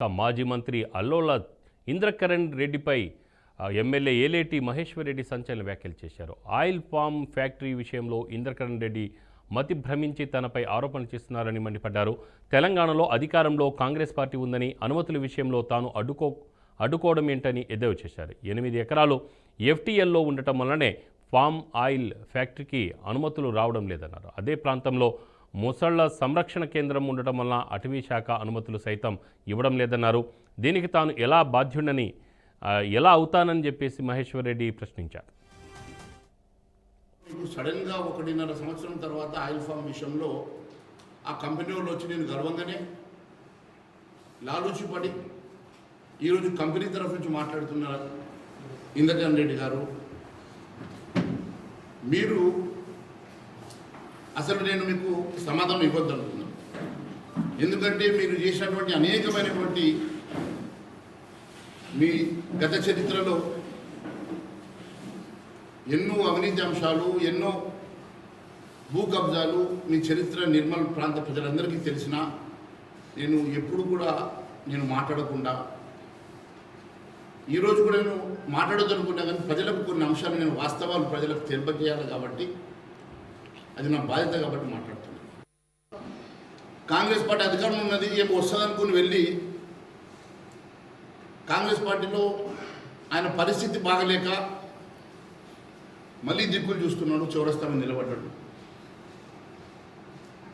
మాజీ మంత్రి అల్లోల ఇంద్రకరణ్ రెడ్డిపై ఎమ్మెల్యే ఏలేటి మహేశ్వర్ రెడ్డి సంచలన వ్యాఖ్యలు చేశారు. ఆయిల్ పామ్ ఫ్యాక్టరీ విషయంలో ఇంద్రకరణ్ రెడ్డి మతి భ్రమించి తనపై ఆరోపణలు చేస్తున్నారని మండిపడ్డారు. తెలంగాణలో అధికారంలో కాంగ్రెస్ పార్టీ ఉందని అనుమతుల విషయంలో తాను అడ్డుకోవడం ఏంటని ఎద్దేవా చేశారు. 8 ఎకరాలు ఎఫ్టీఎల్లో ఉండటం వల్లనే పామ్ ఆయిల్ ఫ్యాక్టరీకి అనుమతులు రావడం లేదన్నారు. అదే ప్రాంతంలో మొసళ్ల సంరక్షణ కేంద్రం ఉండటం వల్ల అటవీ శాఖ అనుమతులు సైతం ఇవ్వడం లేదన్నారు. దీనికి తాను ఎలా అవుతానని చెప్పేసి మహేశ్వర్ రెడ్డి ప్రశ్నించారు. సడన్గా 1.5 సంవత్సరం తర్వాత ఆయిల్ ఫామ్ విషయంలో ఆ కంపెనీ వాళ్ళు వచ్చి నేను గర్వంగానే లాలూచి పడి ఈరోజు కంపెనీ తరఫు నుంచి మాట్లాడుతున్నారు. ఇంద్రకరణ్ రెడ్డి గారు, మీరు అసలు నేను మీకు సమాధానం ఇవ్వద్దు అనుకున్నాను. ఎందుకంటే మీరు చేసినటువంటి అనేకమైనటువంటి మీ గత చరిత్రలో ఎన్నో అవినీతి అంశాలు, ఎన్నో భూ కబ్జాలు, మీ చరిత్ర నిర్మల్ ప్రాంత ప్రజలందరికీ తెలిసిన నేను ఎప్పుడు కూడా మాట్లాడకుండా ఈరోజు కూడా నేను మాట్లాడొద్దు అనుకున్నా, కానీ ప్రజలకు కొన్ని అంశాలు నేను వాస్తవాలు ప్రజలకు తెలియజేయాలి కాబట్టి అది నా బాధ్యత కాబట్టి మాట్లాడుతున్నాను. కాంగ్రెస్ పార్టీ అధికారంలో ఉన్నది, ఏమో వస్తుందనుకుని వెళ్ళి కాంగ్రెస్ పార్టీలో ఆయన పరిస్థితి బాగలేక మళ్ళీ దిక్కులు చూస్తున్నాడు. చౌరస్తా మీద నిలబడ్డాడు.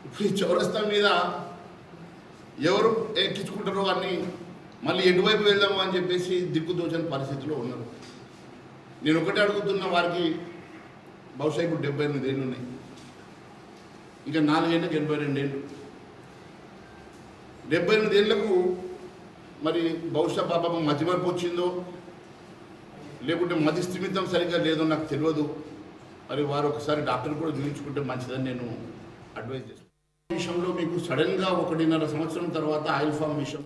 ఇప్పుడు ఈ చౌరస్తా మీద ఎవరు ఎక్కించుకుంటారో అని మళ్ళీ ఎటువైపు వెళ్దాము అని చెప్పేసి దిక్కు దోచని పరిస్థితిలో ఉన్నారు. నేను ఒకటే అడుగుతున్నా, వారికి బహుశా ఇప్పుడు 78 ఏళ్ళు ఉన్నాయి, ఇంకా 4 ఏళ్ళకి 82 ఏళ్ళు. 78 ఏళ్లకు మరి బహుశా పాపం మతిమరుపు వచ్చిందో లేకుంటే మతి స్థిమితం సరిగ్గా లేదో నాకు తెలియదు. మరి వారు ఒకసారి డాక్టర్ కూడా చూపించుకుంటే మంచిదని నేను అడ్వైజ్ చేస్తాను. ఈ విషయంలో మీకు సడన్గా 1.5 సంవత్సరం తర్వాత ఆయిల్ ఫామ్ విషయం